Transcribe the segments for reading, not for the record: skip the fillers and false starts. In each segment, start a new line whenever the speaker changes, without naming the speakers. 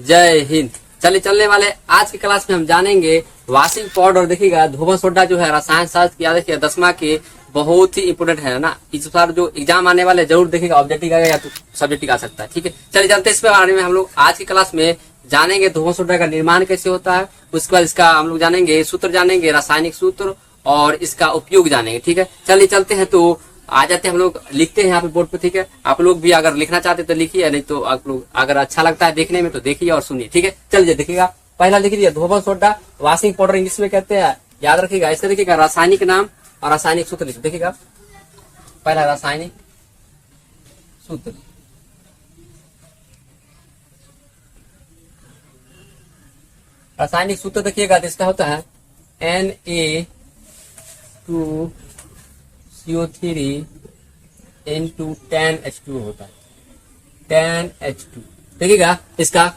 जय हिंद। चलिए चलने वाले आज की क्लास में हम जानेंगे वॉशिंग पाउडर। देखिएगा धोबन सोडा जो है रसायन शास्त्र की, याद रखिए 10वां के बहुत ही इंपोर्टेंट है ना। इस बार जो एग्जाम आने वाले जरूर देखिएगा, ऑब्जेक्टिव आएगा या तो सब्जेक्टिव आ सकता है। ठीक है, चलिए चलते इस बारे में हम लोग आज की क्लास में जानेंगे धोबन सोडा का निर्माण कैसे होता है। उसके बाद इसका हम लोग जानेंगे सूत्र, जानेंगे रासायनिक सूत्र और इसका उपयोग जानेंगे। ठीक है, चलिए चलते हैं। तो आ जाते हैं हम लोग, लिखते हैं यहाँ पे बोर्ड पे। ठीक है, आप लोग भी अगर लिखना चाहते तो लिखिए, नहीं तो आप लोग अगर अच्छा लगता है देखने में तो देखिए और सुनिए। ठीक है, चलिए देखिएगा। पहला लिख लीजिए धोबन सोडा, वॉशिंग पाउडर इंग्लिश में कहते हैं। याद रखिएगा, ऐसे लिखिएगा रासायनिक नाम और रासायनिक सूत्र लिखिए। देखिएगा पहला रासायनिक सूत्र, रासायनिक सूत्र देखिएगा तो इसका होता है Na2CO3 into 10H2 होता है, 10H2। देखिएगा इसका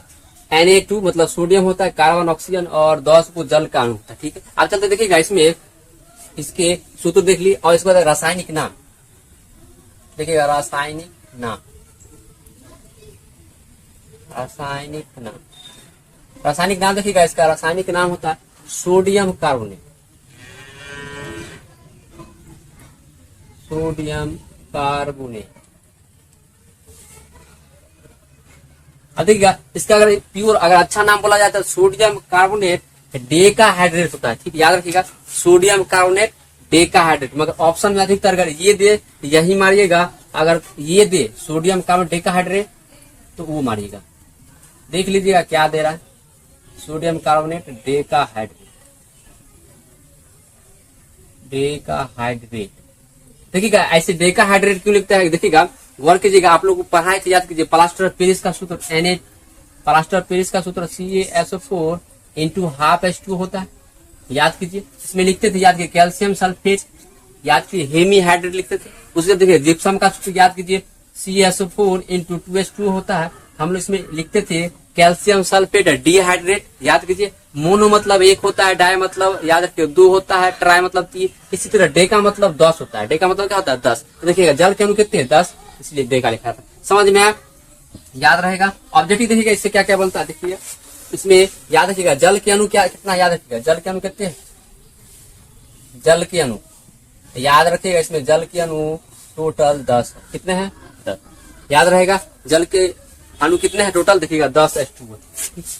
Na2 मतलब सोडियम होता है, कार्बन ऑक्सीजन और 10 को जल का अणु होता है। ठीक है, अब चलते देखिएगा इसमें इसके सूत्र देख ली और इसके बाद रासायनिक नाम देखिएगा। रासायनिक नाम, रासायनिक नाम, रासायनिक नाम देखिएगा। इसका रासायनिक नाम होता है सोडियम कार्बोनेट, सोडियम कार्बोनेट। अब देखिएगा इसका अगर प्योर अगर अच्छा नाम बोला जाता है सोडियम कार्बोनेट डेकाहाइड्रेट होता है। ठीक, याद रखिएगा सोडियम कार्बोनेट डेकाहाइड्रेट। मगर ऑप्शन में अधिकतर अगर ये दे यही मारिएगा, अगर ये दे सोडियम कार्बोनेट डेकाहाइड्रेट तो वो मारिएगा। देख लीजिएगा क्या दे रहा है, सोडियम कार्बोनेट डेकाहाइड्रेट, डेकाहाइड्रेट। देखिएगा ऐसे डेकाहाइड्रेट क्यों लिखता है, देखिएगा वर्क कीजिएगा। आप लोग को पढ़ाई थे, याद कीजिए प्लास्टर पेरिस का सूत्र Na, प्लास्टर पेरिस का सूत्र CaSO4 इंटू हाफ H2 होता है। याद कीजिए इसमें लिखते थे, याद कीजिए कैल्शियम सल्फेट, याद कीजिए हेमीहाइड्रेट लिखते थे। उसके देखिए जिप्सम का सूत्र याद कीजिए CaSO4 इंटू 2H2 होता है। हम लोग इसमें लिखते थे कैल्शियम सल्फेट डिहाइड्रेट। याद कीजिए मोनो मतलब एक होता है, डाई मतलब याद रखिए 2 होता है, ट्राई मतलब 3। इसी तरह डेका मतलब 10 होता है। डेका मतलब क्या होता है 10। तो देखिएगा जल के अणु कितने हैं 10, इसलिए डेका लिखा था। समझ में आया, याद रहेगा। ऑब्जेक्टिव देखिएगा इससे क्या क्या बनता है। देखिए इसमें याद रखिएगा जल के अणु क्या कितना, याद रखिएगा जल के अणु कितने हैं, जल के अणु याद रखिएगा। इसमें जल के अणु टोटल 10 कितने हैं, 10। याद रहेगा जल के अणु कितने हैं टोटल, देखिएगा 10H2।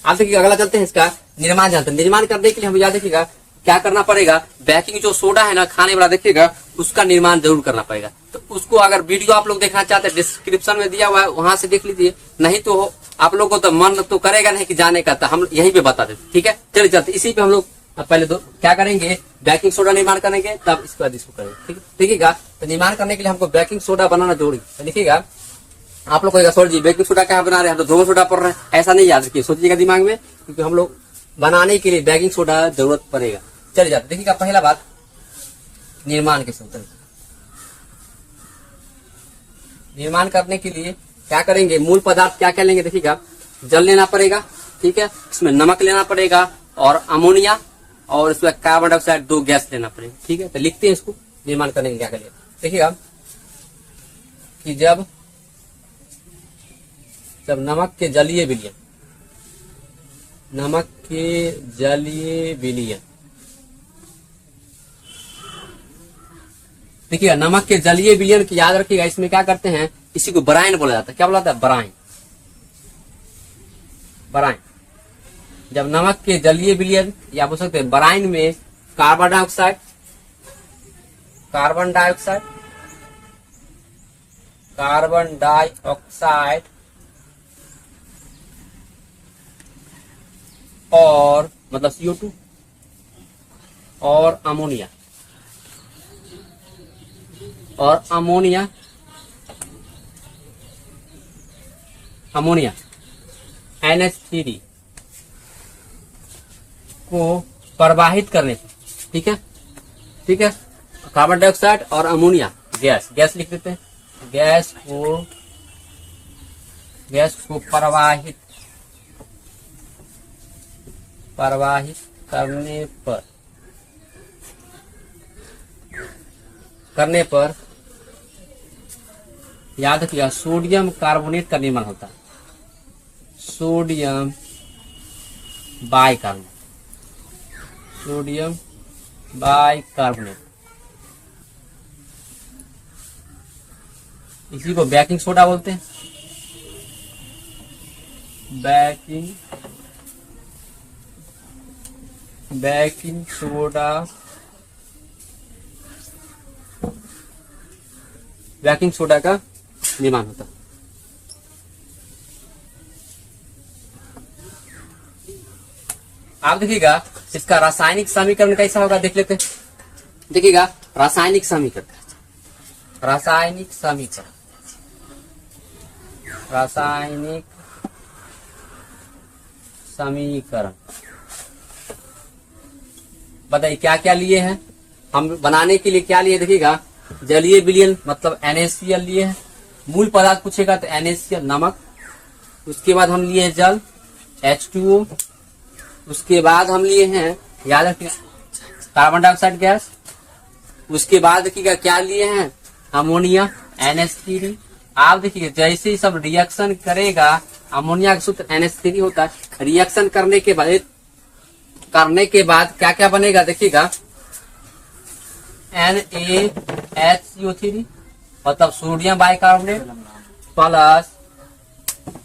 आप देखिएगा अगला चलते हैं, इसका निर्माण जानते हैं। निर्माण करने के लिए हम याद रखिएगा क्या करना पड़ेगा, बेकिंग जो सोडा है ना खाने वाला, देखिएगा उसका निर्माण जरूर करना पड़ेगा। तो उसको अगर वीडियो आप लोग देखना चाहते हैं डिस्क्रिप्शन में दिया हुआ है, वहां से देख लीजिए। नहीं तो आप लोग को तो मन तो करेगा नहीं कि जाने का, तो हम यहीं पे बता देते। ठीक है, चलिए चलते इसी पे हम लोग पहले क्या करेंगे, बेकिंग सोडा निर्माण करेंगे, तब इसके बाद इसको करेंगे। ठीक है, देखिएगा तो निर्माण करने के लिए हमको बेकिंग सोडा बनाना जरूरी है। देखिएगा आप लोग को सर जी बेकिंग सोडा क्या बना रहे हैं, हम तो धोबन सोडा पढ़ रहे हैं, ऐसा नहीं याद रखिए, सोचिएगा दिमाग में, क्योंकि हम लोग बनाने के लिए बेकिंग सोडा जरूरत पड़ेगा। चलिए जाते देखिएगा पहला बात निर्माण के सूत्र। निर्माण करने के लिए क्या करेंगे, मूल पदार्थ क्या क्या लेंगे, देखिएगा जल लेना पड़ेगा। ठीक है, इसमें नमक लेना पड़ेगा और अमोनिया और इसमें कार्बन डाइऑक्साइड 2 गैस लेना पड़ेगा। ठीक है, तो लिखते हैं इसको निर्माण करने के क्या करेंगे। देखिएगा कि जब नमक के जलीय विलयन, नमक के जलीय विलयन, देखिएगा नमक के जलीय विलयन की याद रखिएगा। इसमें क्या करते हैं, इसी को ब्राइन बोला जाता है। क्या बोला जाता है, ब्राइन, ब्राइन। जब नमक के जलीय विलयन या बोल सकते हैं ब्राइन में carbon dioxide, carbon dioxide, carbon dioxide और मतलब CO2 और अमोनिया, और अमोनिया, अमोनिया NH3 को प्रवाहित करने से, ठीक है, ठीक है, कार्बन डाइऑक्साइड और अमोनिया गैस, गैस लिख देते हैं, गैस को प्रवाहित करने पर याद किया सोडियम कार्बोनेट का निर्माण होता है। सोडियम बाइकार्बोनेट, सोडियम बाइकार्बोनेट, इसी को बेकिंग सोडा बोलते हैं। बेकिंग सोडा, बेकिंग सोडा का निर्माण होता है। आप देखिएगा इसका रासायनिक समीकरण कैसा होगा, देख लेते हैं। देखिएगा रासायनिक समीकरण, रासायनिक समीकरण, रासायनिक समीकरण बताइए क्या क्या लिए हैं हम बनाने के लिए, क्या लिए देखिएगा। जलीय विलयन मतलब NaCl लिए हैं। मूल पदार्थ पूछेगा तो NaCl नमक, उसके बाद हम लिए हैं जल H2O, उसके बाद हम लिए हैं याद रखिए कार्बन डाइऑक्साइड गैस, उसके बाद देखिएगा क्या लिए हैं अमोनिया NH3। आप देखिए जैसे ही सब रिएक्शन करेगा, अमोनिया का सूत्र NH3 होता है। रिएक्शन करने के बाद क्या क्या बनेगा देखिएगा, NaHCO3 मतलब सोडियम बाइकार्बोनेट प्लस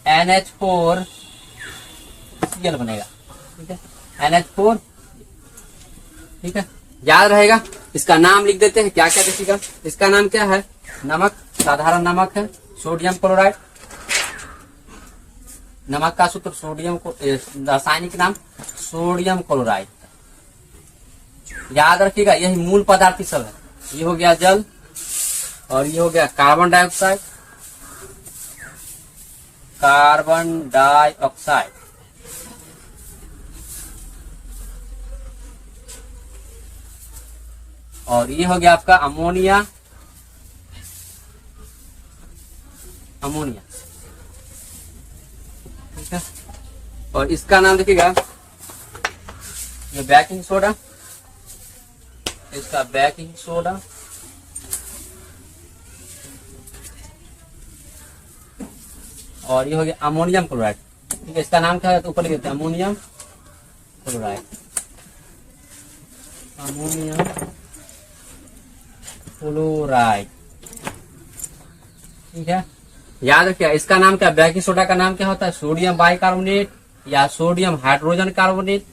NH4Cl बनेगा, ठीक है, NH4, ठीक है, याद रहेगा। इसका नाम लिख देते हैं क्या क्या देखिएगा। इसका नाम क्या है, नमक, साधारण नमक है, सोडियम क्लोराइड, नमक का सूत्र सोडियम को, रासायनिक नाम सोडियम क्लोराइड, याद रखिएगा। यही मूल पदार्थ सब है। ये हो गया जल और ये हो गया कार्बन डाइऑक्साइड, कार्बन डाइऑक्साइड, और ये हो गया आपका अमोनिया, अमोनिया, ठीक है। और इसका नाम देखिएगा ये बेकिंग सोडा, इसका बेकिंग सोडा, और ये हो गया अमोनियम क्लोराइड, ठीक है। इसका नाम क्या है तो ऊपर लिख देते हैं अमोनियम क्लोराइड, अमोनियम क्लोराइड, ठीक है। याद रखिए इसका नाम क्या, बेकिंग सोडा का नाम क्या होता है, सोडियम बाइकार्बोनेट या सोडियम हाइड्रोजन कार्बोनेट,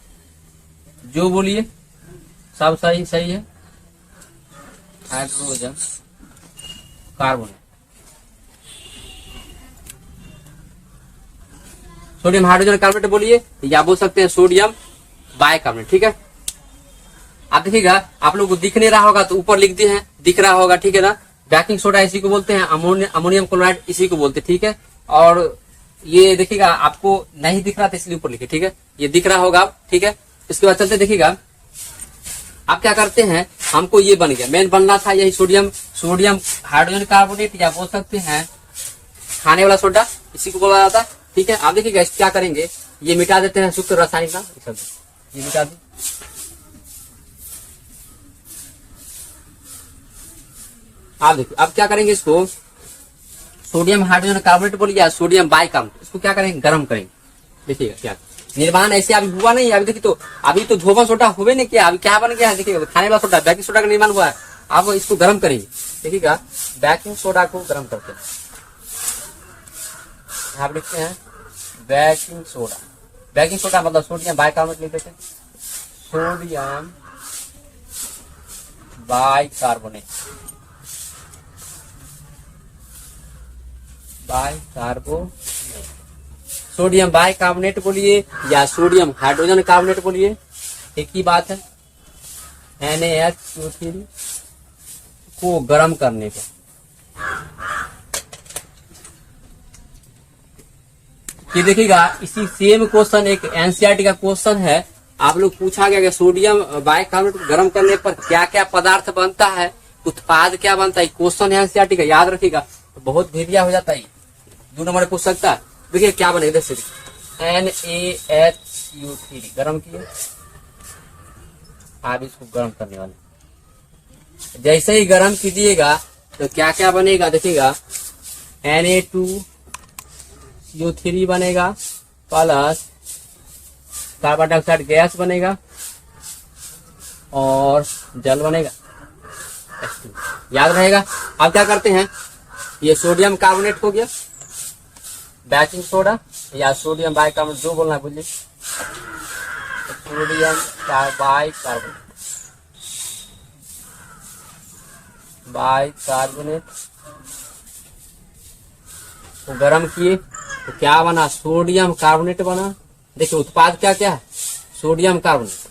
जो बोलिए सब सही सही है, hydrogen carbonate, sodium hydrogen carbonate बोलिए या बोल सकते हैं सोडियम बाइकार्बोनेट, ठीक है। आप देखिएगा आप लोग को दिख नहीं रहा होगा तो ऊपर लिख दिए हैं, दिख रहा होगा, ठीक है ना। बेकिंग सोडा इसी को बोलते हैं, अमोनियम क्लोराइड इसी को बोलते हैं, ठीक है। और ये देखिएगा आपको नहीं दिख रहा था इसलिए ऊपर लिखे, ठीक है, ये दिख रहा होगा आप, ठीक है। इसके बाद चलते देखिएगा आप क्या करते हैं, हमको ये बन गया, मेन बनना था यही सोडियम हाइड्रोजन कार्बोनेट या बोल सकते हैं खाने वाला सोडा, इसी को बोला जाता है, ठीक है। आप देखिएगा क्या करेंगे, ये मिटा देते हैं सूत्र रासायनिक नाम, ये मिटा दें। आप देखिए अब क्या करेंगे, इसको सोडियम हाइड्रोजन कार्बोनेट बोलिए या सोडियम बाइकार्बोनेट, इसको क्या करेंगे, गर्म करेंगे। देखिएगा क्या निर्माण ऐसे अभी हुआ नहीं, अभी देखिए तो अभी तो धोबा सोडा हुए नहीं किया, अभी क्या बन गया है देखिएगा, खाने वाला सोडा बेकिंग सोडा का निर्माण हुआ है। आप इसको गर्म करेंगे, देखिएगा बेकिंग सोडा को गर्म करते हैं, आप लिखते हैं बेकिंग सोडा, बेकिंग सोडा मतलब सोडियम बाइकार्बोनेट लिख देते हैं, sodium bicarbonate, bicarbonate, sodium bicarbonate बोलिए या सोडियम हाइड्रोजन कार्बोनेट बोलिए, एक ही बात है। NaHCO3 को गर्म करने का, ये देखिएगा इसी सेम क्वेश्चन एक NCERT का क्वेश्चन है, आप लोग पूछा गया कि सोडियम बाइकार्बोनेट को गर्म करने पर क्या क्या पदार्थ बनता है, उत्पाद क्या बनता है, क्वेश्चन है NCERT का, याद रखिएगा। तो बहुत भेदिया हो जाता है, 2 नंबर पूछ सकता है। देखिए क्या बनेगा, देखिए NaHCO3 गर्म किए, आप इसको गर्म करने वाले, जैसे ही गर्म कीजिएगा तो क्या क्या बनेगा देखिएगा, Na2CO3 बनेगा प्लस कार्बन डाइऑक्साइड गैस बनेगा और जल बनेगा, H2। याद रहेगा। अब क्या करते हैं, ये सोडियम कार्बोनेट हो गया, बेकिंग सोडा या सोडियम बाइकार्बोनेट जो बोलना है बोलिए, सोडियम बाइकार्बोनेट को गर्म किए तो क्या बना, सोडियम कार्बोनेट बना। देखिए उत्पाद क्या क्या है, सोडियम कार्बोनेट।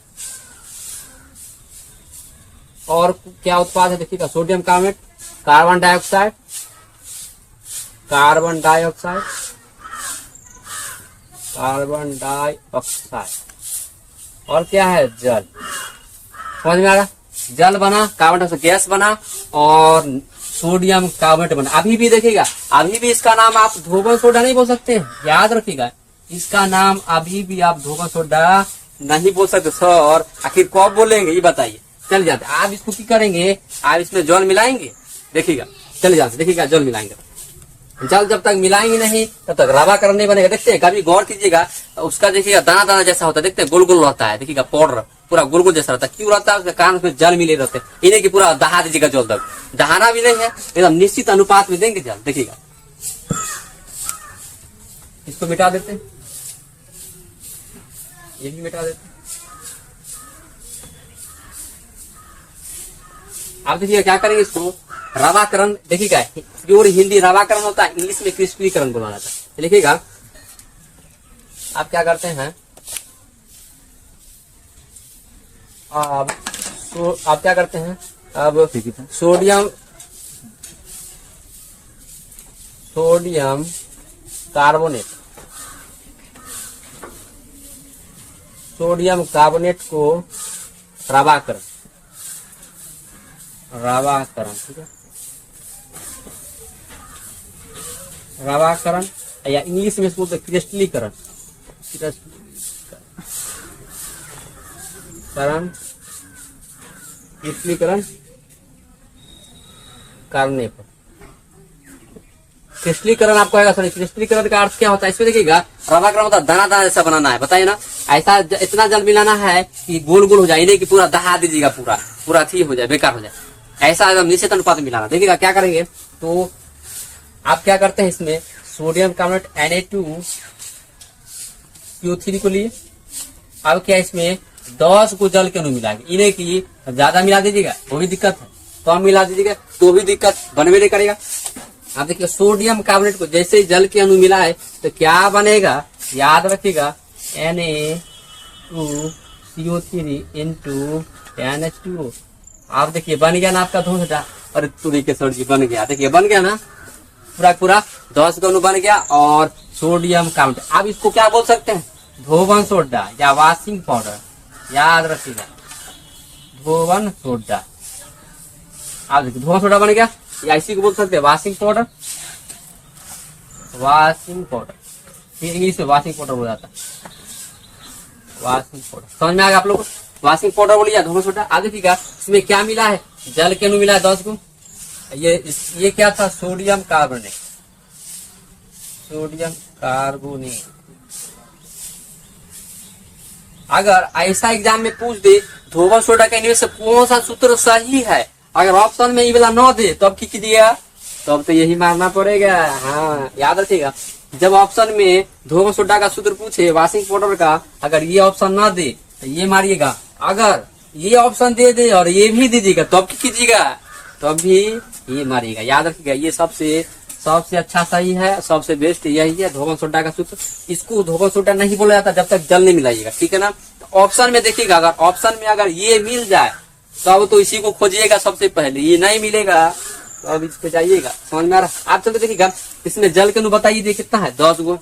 और क्या उत्पाद है देखिएगा, sodium carbonate, carbon dioxide, carbon dioxide, carbon dioxide और क्या है, जल। समझ में आ रहा, जल बना, कार्बन डाइऑक्साइड गैस बना और सोडियम कार्बोनेट बना। अभी भी देखिएगा, अभी भी इसका नाम आप धोबन सोडा नहीं बोल सकते हैं, याद रखिएगा। इसका नाम अभी भी आप धोबन सोडा नहीं बोल सकते सर। आखिर कब बोलेंगे ये बताइए। चल जाते, आप इसको क्या करेंगे, आप इसमें जल मिलाएंगे, देखिएगा चले जाते, देखिएगा जल मिलाएंगे। जल जब तक मिलाएंगे नहीं तब तक रवाकरण नहीं बनेगा। देखते हैं, कभी गौर कीजिएगा, उसका देखिएगा दाना दाना जैसा होता है, देखते हैं गोल गोल रहता है, देखिएगा पाउडर पूरा गोल गोल जैसा रहता है। क्यों रहता है, उसके कारण उसमें जल मिले रहते हैं। इन्हें की पूरा दहा दीजिएगा जल तक, दहाना भी नहीं है, एकदम निश्चित अनुपात में देंगे जल। देखिएगा इसको मिटा देते हैं, ये भी मिटा देते हैं। आप देखिएगा क्या करेंगे, इसको रवाकरण, देखिएगा प्योर हिंदी रवाकरण होता है, इंग्लिश में क्रिस्पीकरण बोला जाता है। लिखिएगा आप क्या करते हैं, अब आप क्या करते हैं, अब सोडियम कार्बोनेट, सोडियम कार्बोनेट को रवाकरण, ठीक है, रवाकरण या इंग्लिश में इसको क्रिस्टलीकरण करने पर, क्रिस्टलीकरण आपको आएगा। सॉरी, क्रिस्टलीकरण का अर्थ क्या होता है, इसमें देखिएगा रवाकरण होता है दाना दाना जैसा बनाना है, बताइए ना। ऐसा इतना जल मिलाना है कि गोल गोल हो जाए, नहीं कि पूरा दहा दीजिएगा, पूरा थी हो जाए, बेकार हो जाए। ऐसा एकदम निश्चित अनुपात में मिलाना। देखिएगा क्या करेंगे, तो आप क्या करते हैं, इसमें सोडियम कार्बोनेट Na2CO3 को लिए, अब क्या इसमें 10 को जल के अणु मिलाएंगे। इन्हें की ज्यादा मिला दीजिएगा तो भी दिक्कत है, कम मिला दीजिएगा तो भी दिक्कत बनवे नहीं करेगा। आप देखिए सोडियम कार्बोनेट को जैसे ही जल के अणु मिलाए तो क्या बनेगा, याद रखिएगा, Na2CO3 into NH2O। आप देखिए बन गया ना आपका धोन सोडा। अरे तू देखिए सर जी बन गया, देखिए बन गया ना, पूरा 10 का अणु बन गया और सोडियम कार्बोनेट। आप इसको क्या बोल सकते हैं, धोवन सोडा या वॉशिंग पाउडर, याद रखिएगा धोवन सोडा। आप देखिए धोवन सोडा बन गया, या इसी को बोल सकते हैं वॉशिंग पाउडर, फिर इंग्लिश में वॉशिंग पाउडर हो जाता है, वॉशिंग पाउडर। समझ में आ गया आप लोग को, वॉशिंग पाउडर बोलिए या धोवन सोडा। आप देखिएगा इसमें क्या मिला है, जल के अणु मिला है 10 को। ये क्या था, सोडियम कार्बोनेट, अगर ऐसा एग्जाम में पूछ दे धोवन सोडा के निवेश से कौन सा सूत्र सही है, अगर ऑप्शन में ये वाला न दे तो अब खींच दिया, तब तो यही मारना पड़ेगा। हाँ याद रखिएगा, जब ऑप्शन में धोवन सोडा का सूत्र पूछे वॉशिंग पाउडर का, अगर ये ऑप्शन ना दे तो ये मारिएगा, अगर ये ऑप्शन दे दे और ये भी दीजिएगा तब कीजिएगा, तब भी ये मारिएगा। याद रखिएगा ये सबसे अच्छा सही है, सबसे बेस्ट यही है धोवन सोडा का सूत्र। इसको धोवन सोडा नहीं बोला जाता जब तक जल नहीं मिलाइएगा, ठीक है ना। तो ऑप्शन में देखिएगा, अगर ऑप्शन में अगर ये मिल जाए तब तो इसी को खोजिएगा सबसे पहले, ये नहीं मिलेगा तो अब इस पे जाइएगा। समझ में आ रहा। आप चलते देखिएगा इसमें जल के अणु बताइए दे कितना है, 10 गो।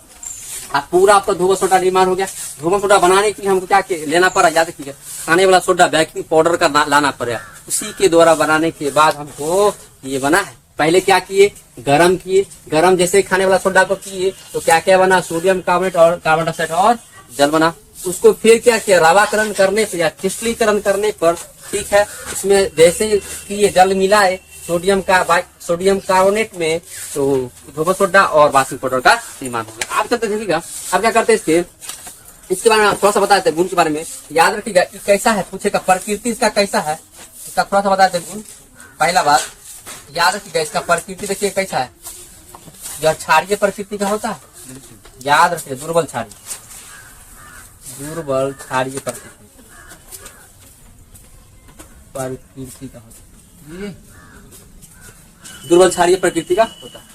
आप पूरा आपका धोवन सोडा निर्माण हो गया। धोवन सोडा बनाने के लिए हमको क्या लेना पड़ा, याद रखिएगा खाने वाला सोडा बेकिंग पाउडर का लाना पड़ेगा। उसी के द्वारा बनाने के बाद हमको ये बना है। पहले क्या किए, गरम किए, गरम जैसे खाने वाला सोडा को किए तो क्या क्या बना, सोडियम कार्बोनेट और कार्बन डाइऑक्साइड और जल बना। उसको फिर क्या किया, रवाकरण करने पर या क्रिस्टलीकरण करने पर, ठीक है, इसमें जैसे कि ये जल मिलाए सोडियम कार्बोनेट में तो धोवन सोडा और वॉशिंग पाउडर का निर्माण हो गया। आप चलते देखिएगा अब क्या करते हैं, इसके इसके बारे में थोड़ा सा बताते हैं गुण के बारे में। याद रखिएगा कि कैसा है, पूछेगा प्रकृति इसका कैसा है, इसका थोड़ा सा बताते हैं गुण। पहला बात याद रखिएगा, इसका प्रकृति देखिए कैसा है, यह क्षारीय प्रकृति का होता है। याद रखिए दुर्बल क्षारीय, दुर्बल क्षारीय प्रकृति का होता है, ये दुर्बल क्षारीय प्रकृति का होता है।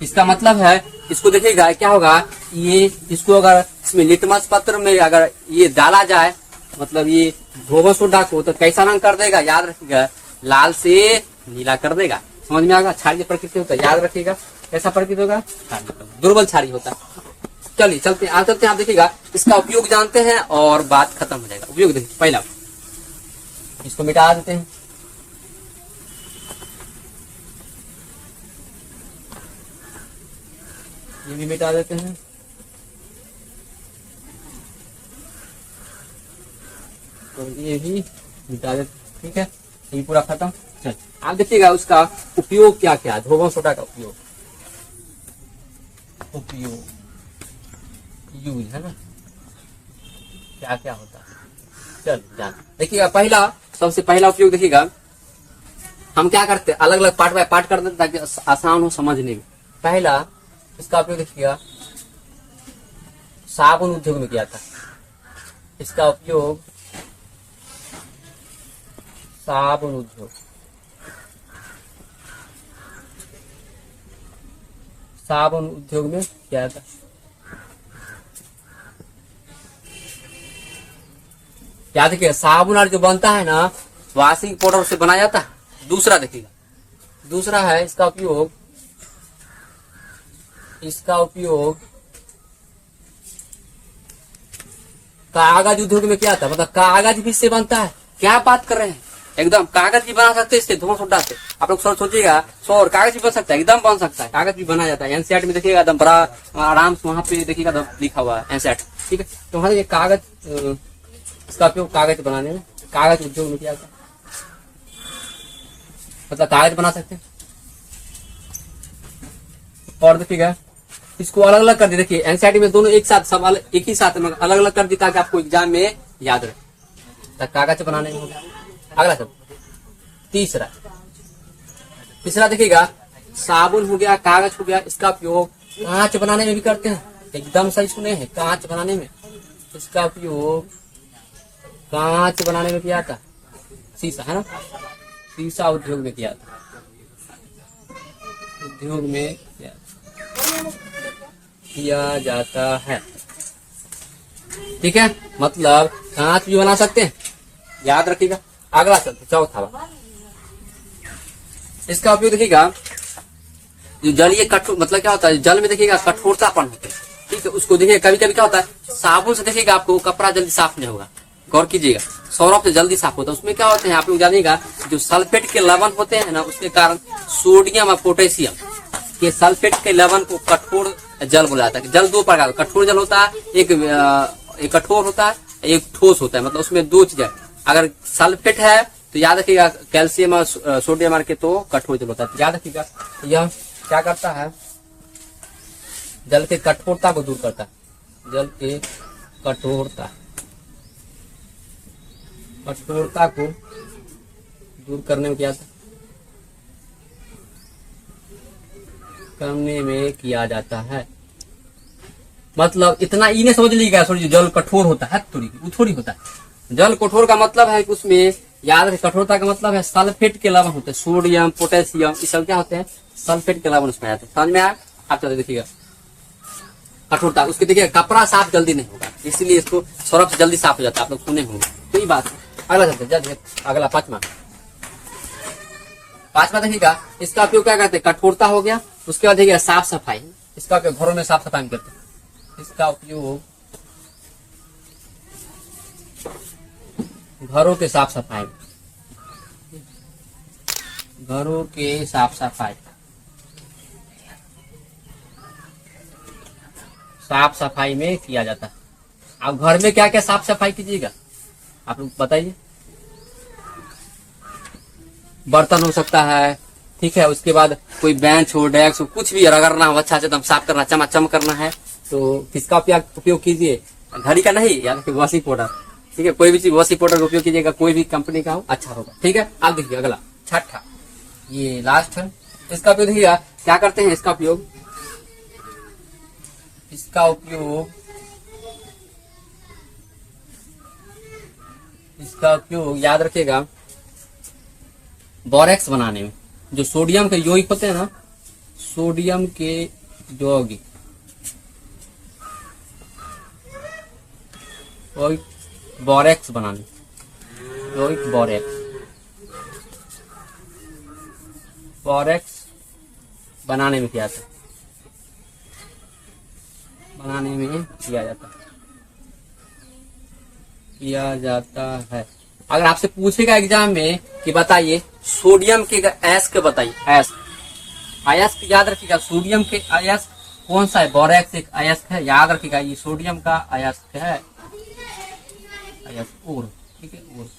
इसका मतलब है, इसको देखिएगा क्या होगा, ये इसको अगर इसमें लिटमस पत्र में अगर ये डाला जाए, मतलब ये धोबा सोडा को, तो कैसा रंग कर देगा, याद रखिएगा लाल से नीला कर देगा। समझ में आएगा, क्षारीय प्रकृति होता है, याद रखिएगा कैसा प्रकृति होगा, दुर्बल क्षारीय होता है। चलिए चलते हैं, चलते हैं। आप देखिएगा इसका उपयोग जानते हैं और बात खत्म हो जाएगा। उपयोग देखिए, पहला इसको मिटा देते हैं, ये भी मिटा देते हैं, तो ये भी मिटा देते, ठीक है, ये पूरा खत्म। चल आप देखिएगा उसका उपयोग क्या क्या, धोबा सोडा का उपयोग, यूज है ना, क्या क्या होता है, चल जान देखिएगा। पहला, सबसे पहला उपयोग देखिएगा, हम क्या करते हैं, अलग अलग पार्ट बाय पार्ट कर देते ताकि आसान हो समझने में। पहला इसका उपयोग देखिएगा साबुन उद्योग में किया था, इसका उपयोग साबुन उद्योग, साबुन उद्योग में किया था। याद देखिएगा साबुन और जो बनता है ना, वॉशिंग पाउडर से बनाया जाता है। दूसरा देखिएगा, दूसरा है इसका उपयोग, इसका उपयोग कागज उद्योग में किया था, मतलब कागज भी इससे बनता है। क्या बात कर रहे हैं, एकदम कागज भी बना सकते हैं इससे, धुआं सोडा से। आप लोग सोचिएगा सौर कागज भी बन सकता है, एकदम बन सकता है, कागज भी बनाया जाता है। एनसीईआरटी में देखिएगा एकदम बड़ा आराम से वहां पे देखिएगा लिखा हुआ है एनसीईआरटी, ठीक है। तो वहां ये कागज, इसका उपयोग कागज बनाने में, कागज उद्योग में किया था, मतलब कागज बना सकते हैं। और देखिएगा इसको अलग अलग कर दी, देखिए एनसीईआरटी में दोनों एक साथ, सब एक ही साथ अलग अलग कर दी ताकि आपको एग्जाम में याद रहे। तो कागज बनाने में हो गया। अगला सब तीसरा देखिएगा साबुन हो गया, कागज हो गया, इसका उपयोग कांच बनाने में भी करते हैं। एकदम सही सुने हैं, कांच बनाने में, इसका उपयोग कांच बनाने में किया था। शीशा है ना, शीशा उद्योग में किया था, उद्योग में किया जाता है, ठीक है। मतलब कांच भी बना सकते हैं, याद रखिएगा। अगला चलते चौथा बात, इसका उपयोग देखिएगा जो जलीय कठोर, मतलब क्या होता है, जल में देखिएगा कठोरतापन होता है, ठीक है। उसको देखिएगा कभी कभी क्या होता है, साबुन से देखिएगा आपको कपड़ा जल्दी साफ नहीं होगा, गौर कीजिएगा, सौरभ से जल्दी साफ होता है। उसमें क्या होते हैं आप लोग जानिएगा, जो सल्फेट के लवण होते हैं ना, उसके कारण सोडियम और पोटेशियम के सल्फेट के लवण को कठोर जल बोला जाता है। जल दो प्रकार, कठोर जल होता है, एक कठोर होता है, एक ठोस होता है, मतलब उसमें दो चीजें। अगर सल्फेट है तो याद रखिएगा कैल्शियम और सोडियम मार के तो कठोर जल होता है। याद रखिएगा यह क्या करता है, जल के कठोरता को दूर करता है, जल के कठोरता को दूर करने में किया जाता है। मतलब इतना ही नहीं समझ लीजिएगा, जल कठोर होता है थोड़ी होता है। जल कठोर का मतलब है कि उसमें याद रखें, कठोरता का मतलब है सल्फेट के लवण होते हैं, सोडियम पोटेशियम ये सब क्या होते हैं, सल्फेट के लवण उसमें आते हैं। समझ में आया? आप चलो देखिएगा कठोरता, उसके देखिए कपड़ा साफ जल्दी नहीं होगा, इसीलिए इसको सरफ से जल्दी साफ हो जाता है, आप लोग सुने होंगे, तो ये बात है। अगला चलते, अगला पांचवा देखिएगा, इसका उपयोग क्या करते हैं, कठोरता हो गया। उसके बाद देखिएगा साफ सफाई, इसका उपयोग घरों में साफ सफाई करते हैं। इसका उपयोग घरों के साफ सफाई, घरों के साफ सफाई में किया जाता है। आप घर में क्या क्या साफ सफाई कीजिएगा आप लोग बताइए। बर्तन हो सकता है, ठीक है। उसके बाद कोई बेंच हो, डेस्क हो, कुछ भी रगड़ना हो, अच्छा से एकदम साफ करना, चमाचम करना है, तो किसका उपयोग कीजिए, घड़ी का नहीं, या फिर वॉशिंग पाउडर, ठीक है, कोई भी चीज वॉशिंग पाउडर का उपयोग कीजिएगा, कोई भी कंपनी का हो अच्छा होगा, ठीक है। आप देखिए अगला छठा, ये लास्ट है, इसका उपयोग देखिएगा क्या करते हैं, इसका उपयोग याद रखिएगा बोरेक्स बनाने में। जो सोडियम के यौगिक होते हैं ना, सोडियम के यौगिक बोरेक्स बनाने, यौगिक बोरेक्स बनाने में किया जाता है। अगर आपसे पूछेगा एग्जाम में कि बताइए सोडियम के अयस्क बताइए, अयस्क याद रखिएगा, सोडियम के अयस्क कौन सा है, बोरेक्स एक अयस्क है, याद रखिएगा, ये सोडियम का अयस्क है, अयस्क और, ठीक है, और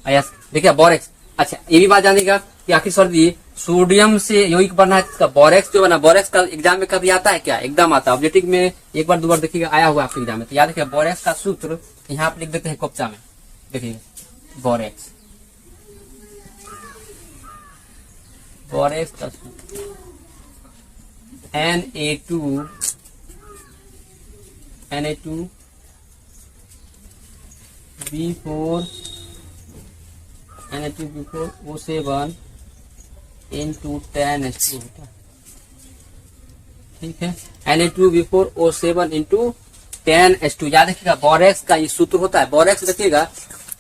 अयस्क देखिए बोरेक्स। अच्छा ये भी बात जानेगा कि आखिर सर जी सोडियम से यौगिक बनना है, इसका बोरेक्स जो बना, बोरेक्स का एग्जाम में कभी आता है क्या, एकदम आता है, ऑब्जेक्टिव में एक बार दो बार देखिएगा आया हुआ आपके एग्जाम में। तो याद रखिए बोरेक्स का सूत्र यहाँ आप लिख देते हैं कॉपचा में, देखिए बोरेक्स का सूत्र Na2B4O7 into 10H2 होता है, ठीक है, Na2B4O7 into 10H2। याद रखिएगा बोरेक्स का ये सूत्र होता है, बोरेक्स रखिएगा,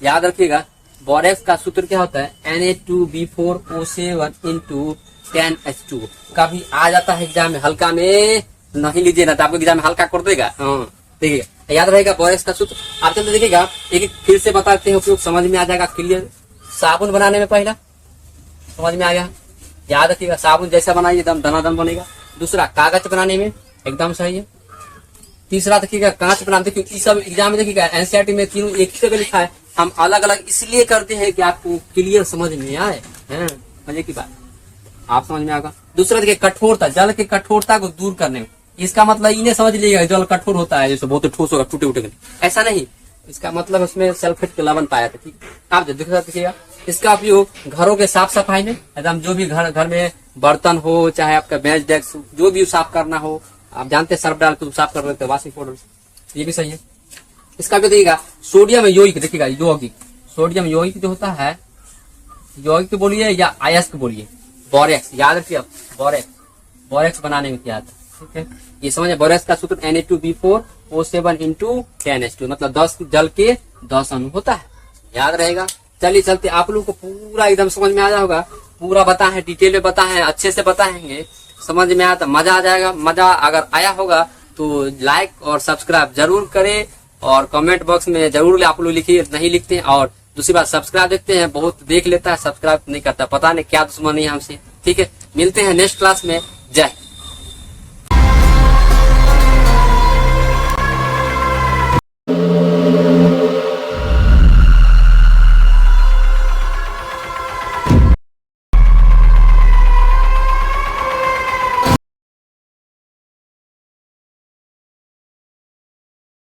याद रखिएगा बोरेक्स का सूत्र क्या होता है, Na2B4O7 into 10H2। कभी आ जाता है एग्जाम में, हल्का में नहीं लीजिए ना तो आपको एग्जाम में हल्का कर देगा। देखिएगा याद रहेगा बोरेक्स का सूत्र। आप चलते देखिएगा एक फिर से बताते हैं, उपयोग समझ में आ जाएगा क्लियर। साबुन बनाने में पहला समझ में आ गया, याद रखिएगा साबुन जैसा बनाइए एकदम दनादन बनेगा। दूसरा कागज बनाने में एकदम सही है। तीसरा देखिएगा कांच बनाने, देखिए सब एग्जाम में देखिएगा एनसीईआरटी में तीनों एक ही जगह लिखा है, हम अलग अलग इसलिए करते हैं कि आपको क्लियर समझ में आए, मजे की बात आप समझ में आएगा। दूसरा देखिए कठोरता, जल की कठोरता को दूर करने में, इसका मतलब इन्हें समझ लीजिएगा जल कठोर होता है जैसे बहुत ठोस होगा, टूटे उठेगा, ऐसा नहीं, इसका मतलब उसमें सल्फेट के लवण पाया था, ठीक। आप देखिएगा इसका उपयोग घरों के साफ सफाई में, एकदम जो भी घर में बर्तन हो, चाहे आपका बेंच डेस्क जो भी साफ करना हो, आप जानते हैं सर्फ डाल के साफ कर लेते हैं वॉशिंग पाउडर, ये भी सही है। इसका भी देखिएगा सोडियम यौगिक, देखिएगा यौगिक, सोडियम यौगिक जो होता है, यौगिक बोलिए या अयस्क बोलिए, बोरेक्स, याद रखिए बोरेक्स बनाने में क्या आता है, ठीक है, ये समझे। बोरेक्स का सूत्र Na2B4O7 into 10H2, मतलब 10 जल के 10 अणु होता है, याद रहेगा। चलिए चलते, आप लोग को पूरा एकदम समझ में आ जाएगा, पूरा बताए हैं, डिटेल में बताए हैं, अच्छे से बताएंगे, समझ में आया तो मजा आ जाएगा। मजा अगर आया होगा तो लाइक और सब्सक्राइब जरूर करें, और कमेंट बॉक्स में जरूर आप लोग लिखिए, नहीं लिखते हैं। और दूसरी बात सब्सक्राइब देखते हैं, बहुत देख लेता है, सब्सक्राइब नहीं करता, पता नहीं क्या दुश्मनी है हमसे, ठीक है। मिलते हैं नेक्स्ट क्लास में, जय।